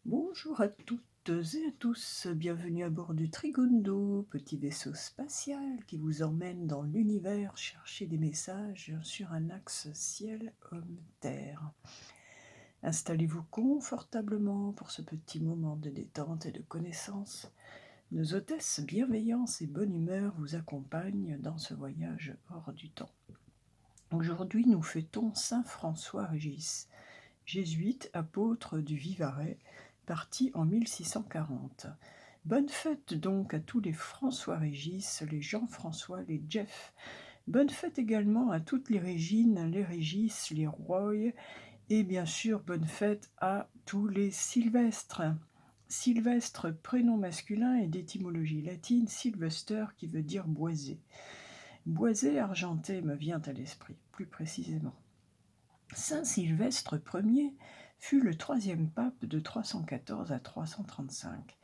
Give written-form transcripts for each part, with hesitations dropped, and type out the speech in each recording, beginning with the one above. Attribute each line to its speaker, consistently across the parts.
Speaker 1: Bonjour à toutes et à tous, bienvenue à bord du Trigondo, petit vaisseau spatial qui vous emmène dans l'univers chercher des messages sur un axe ciel-homme-terre. Installez-vous confortablement pour ce petit moment de détente et de connaissance. Nos hôtesses bienveillance et bonne humeur vous accompagnent dans ce voyage hors du temps. Aujourd'hui, nous fêtons Saint François-Régis, jésuite apôtre du Vivarais, parti en 1640. Bonne fête donc à tous les François-Régis, les Jean-François, les Jeff. Bonne fête également à toutes les Régines, les Régis, les Roy, et bien sûr bonne fête à tous les Sylvestres. Sylvestre, prénom masculin et d'étymologie latine, Sylvester qui veut dire boisé. Boisé argenté me vient à l'esprit, plus précisément. Saint Sylvestre Ier fut le troisième pape de 314 à 335.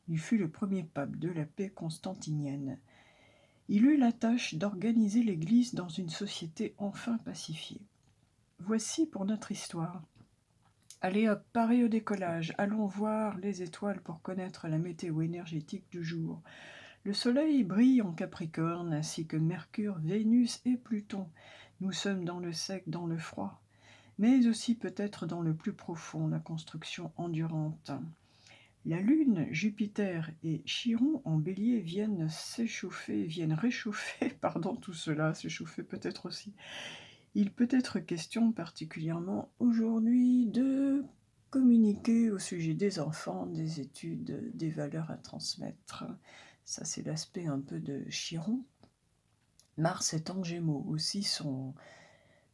Speaker 1: Il fut le premier pape de la paix constantinienne. Il eut la tâche d'organiser l'Église dans une société enfin pacifiée. Voici pour notre histoire. Allez hop, parez au décollage, allons voir les étoiles pour connaître la météo énergétique du jour. Le soleil brille en Capricorne, ainsi que Mercure, Vénus et Pluton. Nous sommes dans le sec, dans le froid, mais aussi peut-être dans le plus profond, la construction endurante. La Lune, Jupiter et Chiron en Bélier viennent réchauffer, tout cela, s'échauffer peut-être aussi. Il peut être question particulièrement aujourd'hui de communiquer au sujet des enfants, des études, des valeurs à transmettre. Ça, c'est l'aspect un peu de Chiron. Mars est en Gémeaux, aussi son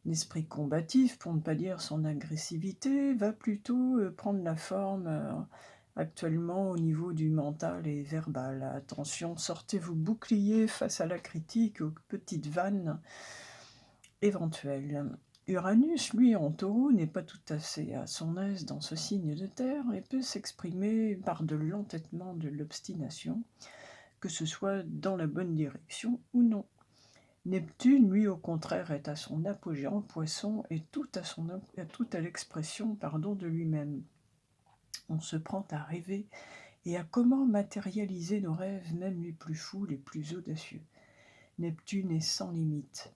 Speaker 1: esprit combatif, pour ne pas dire son agressivité, va plutôt prendre la forme actuellement au niveau du mental et verbal. Attention, sortez vos boucliers face à la critique, aux petites vannes éventuelles. Uranus, lui, en taureau, n'est pas tout à fait à son aise dans ce signe de terre et peut s'exprimer par de l'entêtement, de l'obstination, que ce soit dans la bonne direction ou non. Neptune, lui, au contraire, est à son apogée en Poisson et tout à l'expression de lui-même. On se prend à rêver et à comment matérialiser nos rêves, même les plus fous, les plus audacieux. Neptune est sans limite.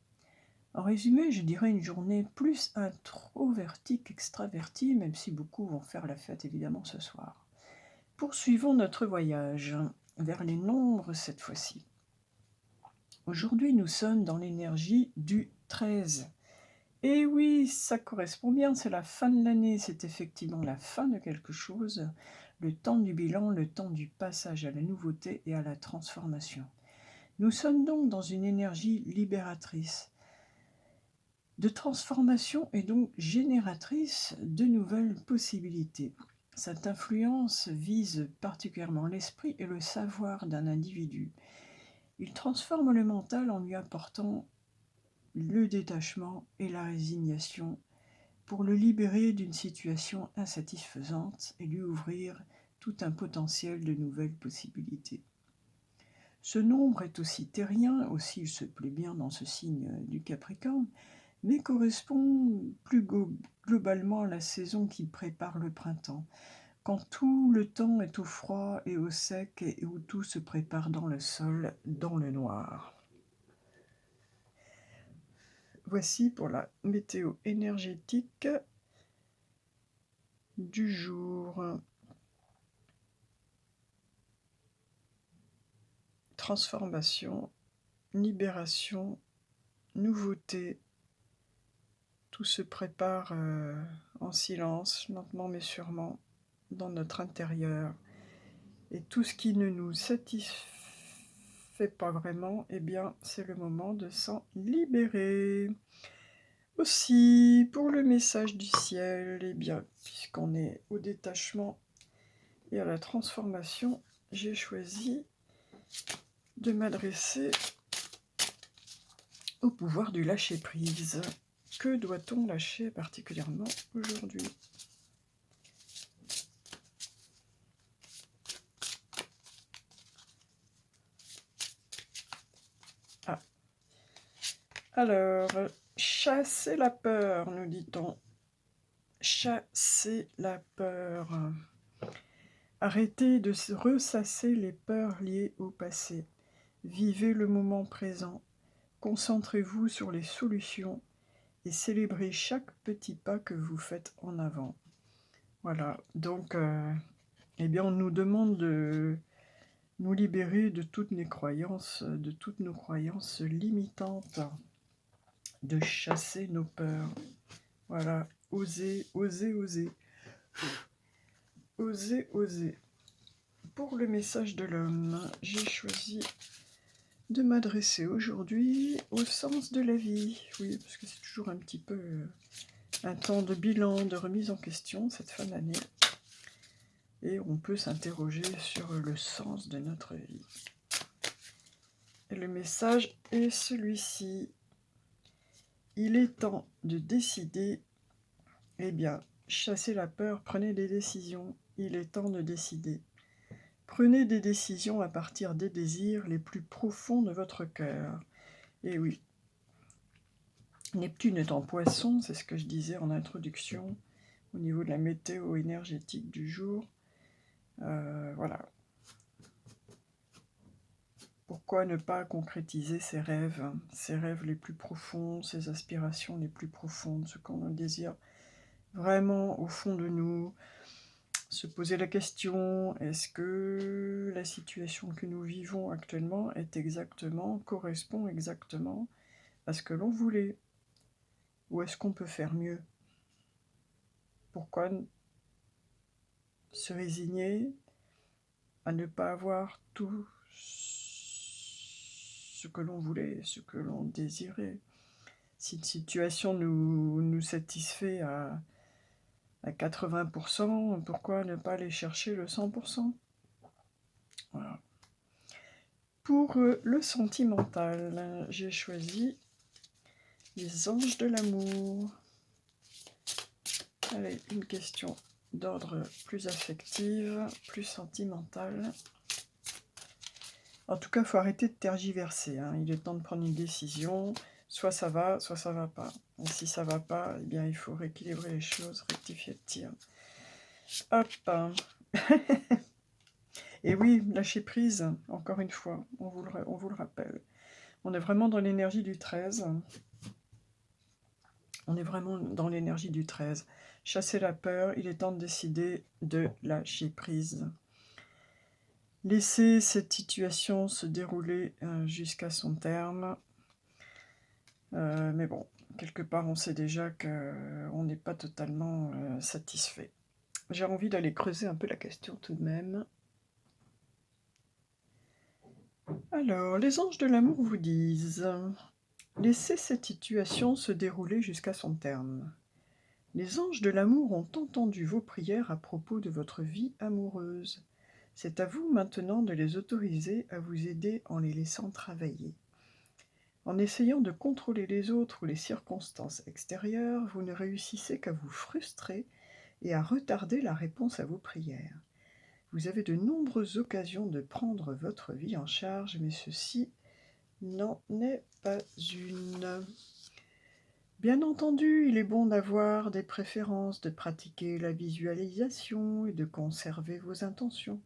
Speaker 1: En résumé, je dirais une journée plus introvertie qu'extravertie, même si beaucoup vont faire la fête évidemment ce soir. Poursuivons notre voyage vers les nombres cette fois-ci. Aujourd'hui, nous sommes dans l'énergie du 13. Et oui, ça correspond bien, c'est la fin de l'année, c'est effectivement la fin de quelque chose, le temps du bilan, le temps du passage à la nouveauté et à la transformation. Nous sommes donc dans une énergie libératrice, de transformation et donc génératrice de nouvelles possibilités. Cette influence vise particulièrement l'esprit et le savoir d'un individu. Il transforme le mental en lui apportant le détachement et la résignation pour le libérer d'une situation insatisfaisante et lui ouvrir tout un potentiel de nouvelles possibilités. Ce nombre est aussi terrien, aussi il se plaît bien dans ce signe du Capricorne, mais correspond plus globalement à la saison qui prépare le printemps, quand tout le temps est au froid et au sec et où tout se prépare dans le sol, dans le noir. Voici pour la météo énergétique du jour. Transformation, libération, nouveauté, tout se prépare en silence, lentement mais sûrement, dans notre intérieur. Et tout ce qui ne nous satisfait pas vraiment, eh bien, c'est le moment de s'en libérer. Aussi, pour le message du ciel, eh bien, puisqu'on est au détachement et à la transformation, j'ai choisi de m'adresser au pouvoir du lâcher-prise. Que doit-on lâcher particulièrement aujourd'hui ? Ah. Alors, chasser la peur, nous dit-on. Chasser la peur. Arrêtez de ressasser les peurs liées au passé. Vivez le moment présent. Concentrez-vous sur les solutions et célébrez chaque petit pas que vous faites en avant. Voilà, donc, eh bien, on nous demande de nous libérer de toutes nos croyances limitantes, de chasser nos peurs. Voilà, oser, oser, oser. Oser, oser. Pour le message de l'homme, j'ai choisi de m'adresser aujourd'hui au sens de la vie. Oui, parce que c'est toujours un petit peu un temps de bilan, de remise en question cette fin d'année. Et on peut s'interroger sur le sens de notre vie. Et le message est celui-ci. Il est temps de décider. Eh bien, chassez la peur, prenez des décisions. Il est temps de décider. Prenez des décisions à partir des désirs les plus profonds de votre cœur. Et oui, Neptune est en Poisson, c'est ce que je disais en introduction, au niveau de la météo énergétique du jour. Voilà. Pourquoi ne pas concrétiser ses rêves les plus profonds, ses aspirations les plus profondes, ce qu'on désire vraiment au fond de nous. Se poser la question, est-ce que la situation que nous vivons actuellement correspond exactement à ce que l'on voulait? Ou est-ce qu'on peut faire mieux? Pourquoi se résigner à ne pas avoir tout ce que l'on voulait, ce que l'on désirait? Si une situation nous satisfait à 80%, pourquoi ne pas aller chercher le 100%? Voilà. Pour le sentimental, j'ai choisi les anges de l'amour. Allez, une question d'ordre plus affectif, plus sentimental. En tout cas, il faut arrêter de tergiverser. Il est temps de prendre une décision. Soit ça va pas. Et si ça va pas, eh bien, il faut rééquilibrer les choses, rectifier le tir. Hop. Et oui, lâcher prise, encore une fois, on vous le rappelle. On est vraiment dans l'énergie du 13. On est vraiment dans l'énergie du 13. Chasser la peur, il est temps de décider de lâcher prise. Laisser cette situation se dérouler jusqu'à son terme. Mais bon, quelque part, on sait déjà qu'on n'est pas totalement satisfait. J'ai envie d'aller creuser un peu la question tout de même. Alors, les anges de l'amour vous disent... Laissez cette situation se dérouler jusqu'à son terme. Les anges de l'amour ont entendu vos prières à propos de votre vie amoureuse. C'est à vous maintenant de les autoriser à vous aider en les laissant travailler. En essayant de contrôler les autres ou les circonstances extérieures, vous ne réussissez qu'à vous frustrer et à retarder la réponse à vos prières. Vous avez de nombreuses occasions de prendre votre vie en charge, mais ceci n'en est pas une. Bien entendu, il est bon d'avoir des préférences, de pratiquer la visualisation et de conserver vos intentions.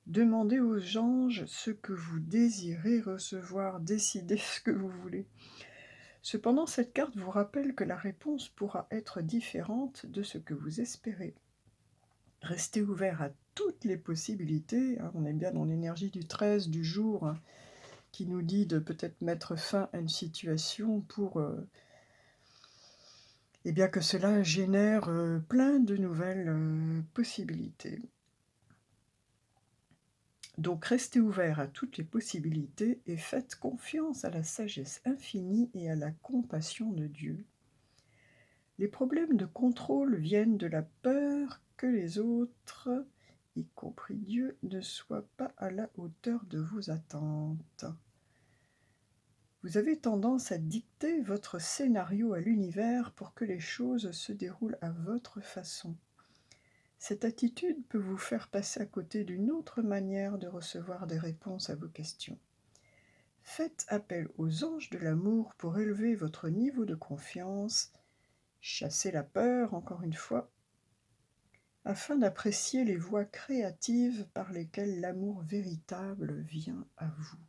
Speaker 1: Demandez aux anges ce que vous désirez recevoir, décidez ce que vous voulez. Cependant, cette carte vous rappelle que la réponse pourra être différente de ce que vous espérez. Restez ouvert à toutes les possibilités. On est bien dans l'énergie du 13 du jour qui nous dit de peut-être mettre fin à une situation pour... et bien que cela génère plein de nouvelles possibilités. Donc restez ouvert à toutes les possibilités et faites confiance à la sagesse infinie et à la compassion de Dieu. Les problèmes de contrôle viennent de la peur que les autres, y compris Dieu, ne soient pas à la hauteur de vos attentes. Vous avez tendance à dicter votre scénario à l'univers pour que les choses se déroulent à votre façon. Cette attitude peut vous faire passer à côté d'une autre manière de recevoir des réponses à vos questions. Faites appel aux anges de l'amour pour élever votre niveau de confiance, chassez la peur, encore une fois, afin d'apprécier les voies créatives par lesquelles l'amour véritable vient à vous.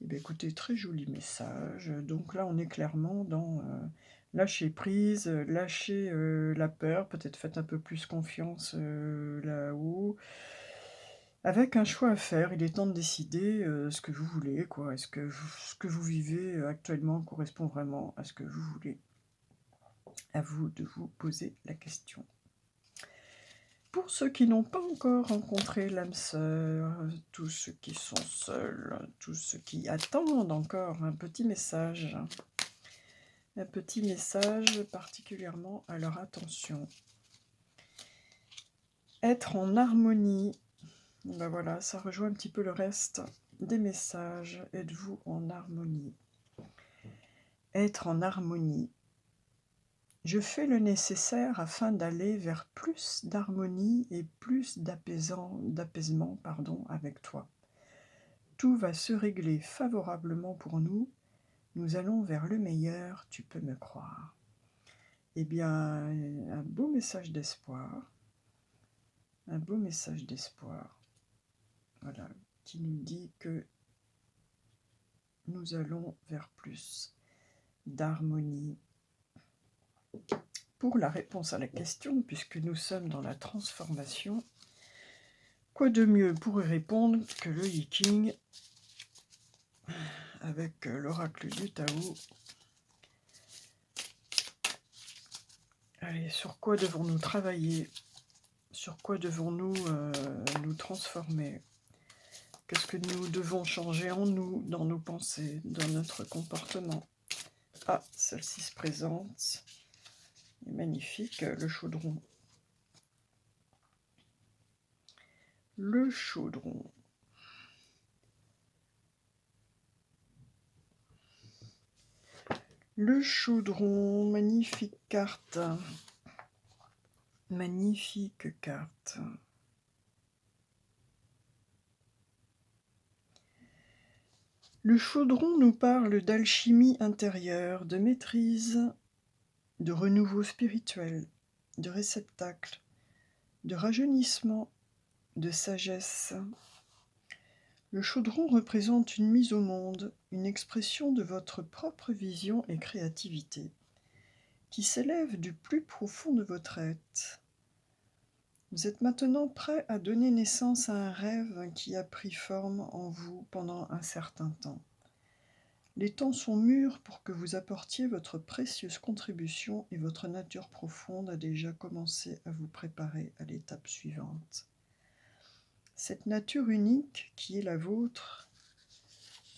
Speaker 1: Eh bien, écoutez, très joli message. Donc là, on est clairement dans lâcher prise, lâcher la peur, peut-être faites un peu plus confiance là-haut. Avec un choix à faire, il est temps de décider ce que vous voulez, quoi. Est-ce que ce que vous vivez actuellement correspond vraiment à ce que vous voulez? À vous de vous poser la question. Pour ceux qui n'ont pas encore rencontré l'âme sœur, tous ceux qui sont seuls, tous ceux qui attendent encore un petit message particulièrement à leur attention. Être en harmonie, ben voilà, ça rejoint un petit peu le reste des messages. Êtes-vous en harmonie? Être en harmonie. Je fais le nécessaire afin d'aller vers plus d'harmonie et plus d'apaisement avec toi. Tout va se régler favorablement pour nous. Nous allons vers le meilleur, tu peux me croire. Eh bien, un beau message d'espoir. Un beau message d'espoir. Voilà, qui nous dit que nous allons vers plus d'harmonie. Pour la réponse à la question, puisque nous sommes dans la transformation, quoi de mieux pour y répondre que le I Ching avec l'oracle du Tao. Allez, sur quoi devons-nous travailler? Sur quoi devons-nous nous transformer? Qu'est-ce que nous devons changer en nous, dans nos pensées, dans notre comportement? Ah, celle-ci se présente. Magnifique, le chaudron. Le chaudron. Le chaudron, magnifique carte. Magnifique carte. Le chaudron nous parle d'alchimie intérieure, de maîtrise, de renouveau spirituel, de réceptacle, de rajeunissement, de sagesse. Le chaudron représente une mise au monde, une expression de votre propre vision et créativité, qui s'élève du plus profond de votre être. Vous êtes maintenant prêt à donner naissance à un rêve qui a pris forme en vous pendant un certain temps. Les temps sont mûrs pour que vous apportiez votre précieuse contribution et votre nature profonde a déjà commencé à vous préparer à l'étape suivante. Cette nature unique qui est la vôtre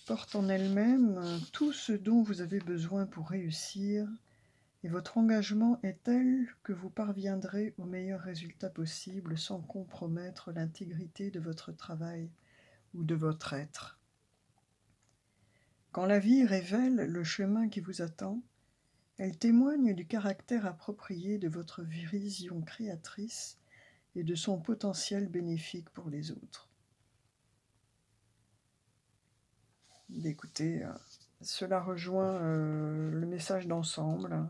Speaker 1: porte en elle-même tout ce dont vous avez besoin pour réussir et votre engagement est tel que vous parviendrez au meilleur résultat possible sans compromettre l'intégrité de votre travail ou de votre être. Quand la vie révèle le chemin qui vous attend, elle témoigne du caractère approprié de votre vision créatrice et de son potentiel bénéfique pour les autres. Écoutez, cela rejoint le message d'ensemble,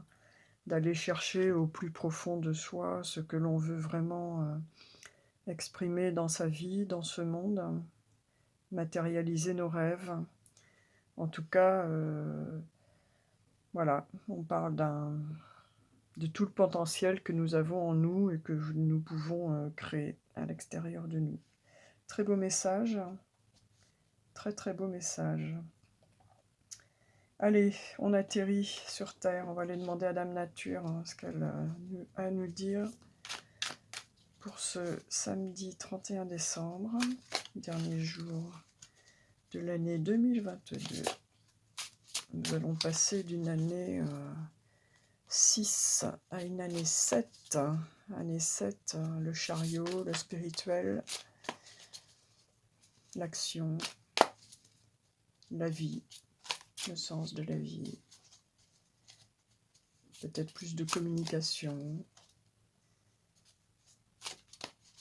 Speaker 1: d'aller chercher au plus profond de soi ce que l'on veut vraiment exprimer dans sa vie, dans ce monde, matérialiser nos rêves. En tout cas, voilà, on parle de tout le potentiel que nous avons en nous et que nous pouvons créer à l'extérieur de nous. Très beau message, très très beau message. Allez, on atterrit sur Terre, on va aller demander à Dame Nature ce qu'elle a à nous dire pour ce samedi 31 décembre, dernier jour de l'année 2022. Nous allons passer d'une année 6 à une année 7. Année 7, le chariot, le spirituel, l'action, la vie, le sens de la vie, peut-être plus de communication.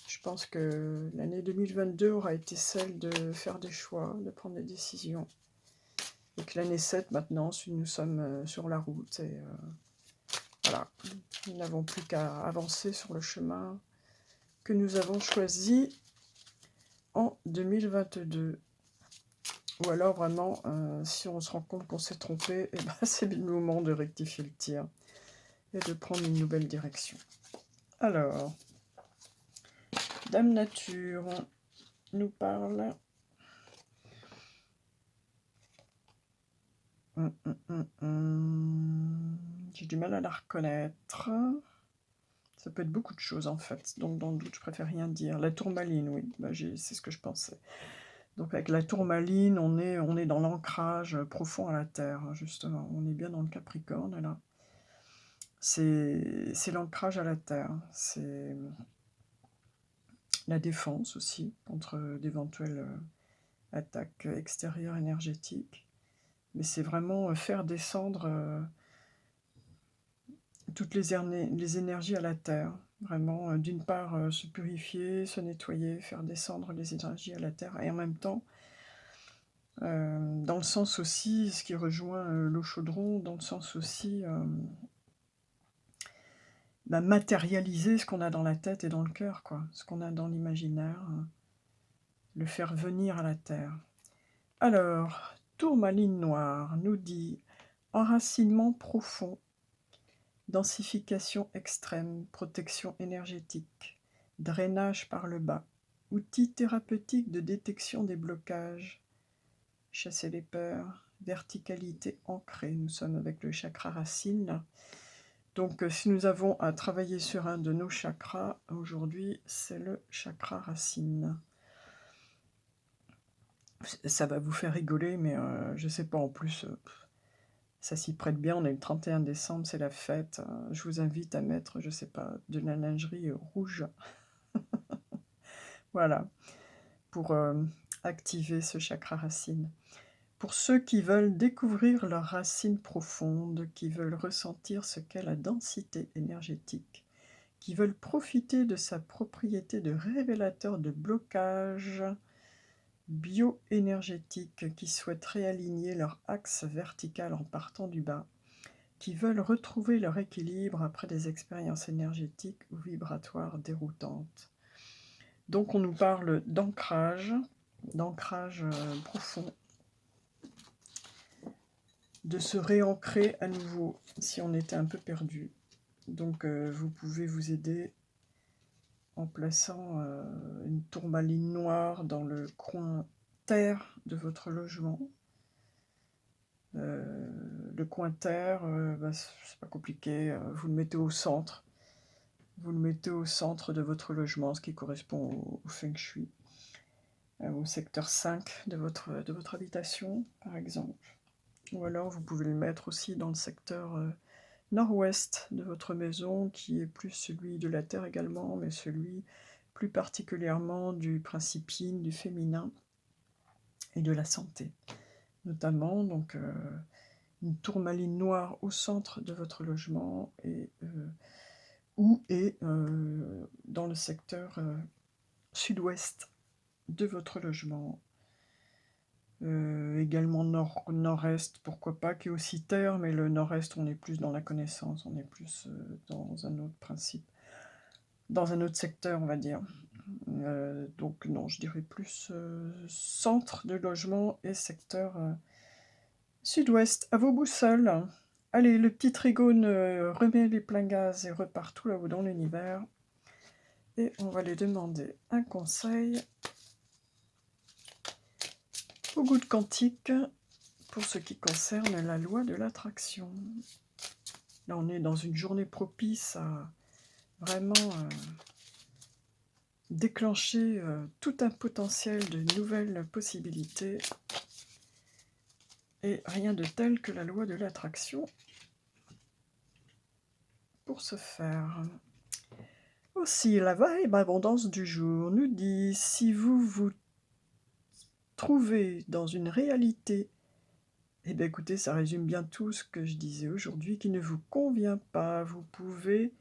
Speaker 1: Je pense que l'année 2022 aura été celle de faire des choix, de prendre des décisions. Et que l'année 7, maintenant, nous sommes sur la route et Voilà, nous n'avons plus qu'à avancer sur le chemin que nous avons choisi en 2022. Ou alors vraiment, si on se rend compte qu'on s'est trompé, eh ben, c'est le moment de rectifier le tir et de prendre une nouvelle direction. Alors, Dame Nature nous parle. J'ai du mal à la reconnaître. Ça peut être beaucoup de choses en fait, donc dans le doute, je préfère rien dire. La tourmaline, oui, bah, c'est ce que je pensais. Donc avec la tourmaline, on est dans l'ancrage profond à la Terre, justement. On est bien dans le Capricorne, là. C'est l'ancrage à la Terre. C'est la défense aussi, contre d'éventuelles attaques extérieures énergétiques. Mais c'est vraiment faire descendre toutes les énergies à la Terre. Vraiment, d'une part, se purifier, se nettoyer, faire descendre les énergies à la Terre, et en même temps, dans le sens aussi, ce qui rejoint l'eau chaudron, dans le sens aussi matérialiser ce qu'on a dans la tête et dans le cœur, quoi, ce qu'on a dans l'imaginaire, le faire venir à la Terre. Alors, tourmaline noire nous dit enracinement profond, densification extrême, protection énergétique, drainage par le bas, outils thérapeutiques de détection des blocages, chasser les peurs, verticalité ancrée. Nous sommes avec le chakra racine, là. Donc, si nous avons à travailler sur un de nos chakras, aujourd'hui, c'est le chakra racine. Ça va vous faire rigoler, mais je sais pas, en plus, ça s'y prête bien. On est le 31 décembre, c'est la fête. Je vous invite à mettre, je sais pas, de la lingerie rouge. Voilà, pour activer ce chakra racine. Pour ceux qui veulent découvrir leurs racines profondes, qui veulent ressentir ce qu'est la densité énergétique, qui veulent profiter de sa propriété de révélateur de blocage bioénergétique, qui souhaitent réaligner leur axe vertical en partant du bas, qui veulent retrouver leur équilibre après des expériences énergétiques ou vibratoires déroutantes. Donc on nous parle d'ancrage profond, de se réancrer à nouveau si on était un peu perdu. Donc vous pouvez vous aider en plaçant une tourmaline noire dans le coin terre de votre logement. Le coin terre, c'est pas compliqué, vous le mettez au centre. Vous le mettez au centre de votre logement, ce qui correspond au Feng Shui, au secteur 5 de votre habitation, par exemple. Ou alors vous pouvez le mettre aussi dans le secteur nord-ouest de votre maison, qui est plus celui de la terre également, mais celui plus particulièrement du principe yin, du féminin et de la santé. Notamment, donc, une tourmaline noire au centre de votre logement et dans le secteur sud-ouest de votre logement. Également nord-est, pourquoi pas, qui est aussi terre, mais le nord-est, on est plus dans la connaissance, on est plus dans un autre principe, dans un autre secteur, on va dire. Donc non, je dirais plus centre de logement et secteur sud-ouest. À vos boussoles. Allez, le petit trigone remet les pleins gaz et repart tout là-haut dans l'univers. Et on va lui demander un conseil au goût de quantique pour ce qui concerne la loi de l'attraction. Là, on est dans une journée propice à vraiment déclencher tout un potentiel de nouvelles possibilités. Et rien de tel que la loi de l'attraction pour ce faire. Aussi, la vibe abondance du jour nous dit, si vous vous trouvez dans une réalité, eh bien écoutez, ça résume bien tout ce que je disais aujourd'hui, qui ne vous convient pas, vous pouvez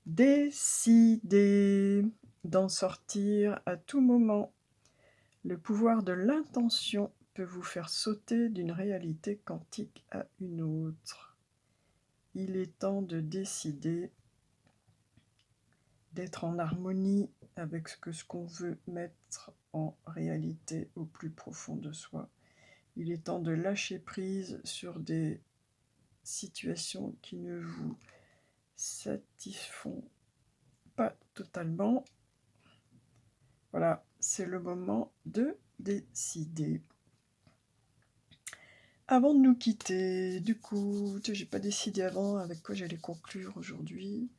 Speaker 1: décider d'en sortir à tout moment. Le pouvoir de l'intention peut vous faire sauter d'une réalité quantique à une autre. il est temps de décider d'être en harmonie avec ce qu'on veut mettre en réalité au plus profond de soi. Il est temps de lâcher prise sur des situations qui ne vous satisfont pas totalement. Voilà, c'est le moment de décider. Avant de nous quitter, du coup, j'ai pas décidé avant avec quoi j'allais conclure aujourd'hui.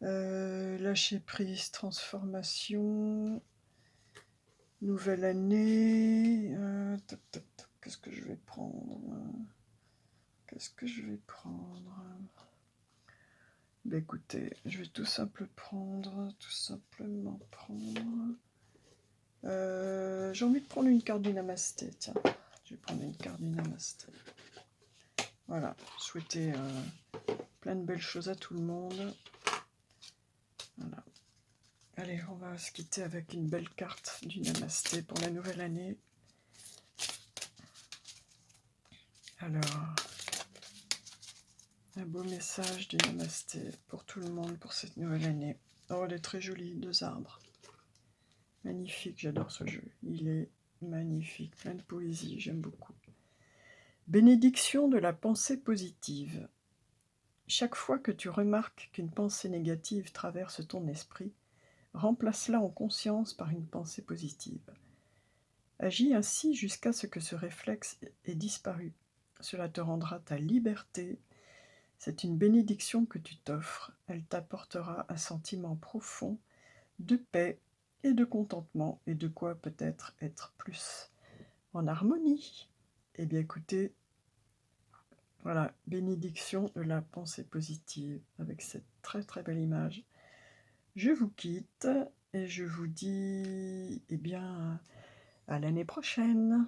Speaker 1: Lâcher prise, transformation, nouvelle année. Qu'est-ce que je vais prendre? Ben écoutez, je vais tout simplement prendre. J'ai envie de prendre une carte du Namasté, tiens. Je vais prendre une carte du Namasté. Voilà, souhaiter plein de belles choses à tout le monde. Voilà. Allez, on va se quitter avec une belle carte du Namasté pour la nouvelle année. Alors, un beau message du Namasté pour tout le monde pour cette nouvelle année. Oh, elle est très jolie, 2 arbres. Magnifique, j'adore ce jeu. Il est magnifique, plein de poésie, j'aime beaucoup. Bénédiction de la pensée positive. Chaque fois que tu remarques qu'une pensée négative traverse ton esprit, remplace-la en conscience par une pensée positive. Agis ainsi jusqu'à ce que ce réflexe ait disparu. Cela te rendra ta liberté. C'est une bénédiction que tu t'offres. Elle t'apportera un sentiment profond de paix et de contentement et de quoi peut-être être plus en harmonie. Eh bien écoutez, voilà, bénédiction de la pensée positive avec cette très très belle image. Je vous quitte et je vous dis, eh bien, à l'année prochaine.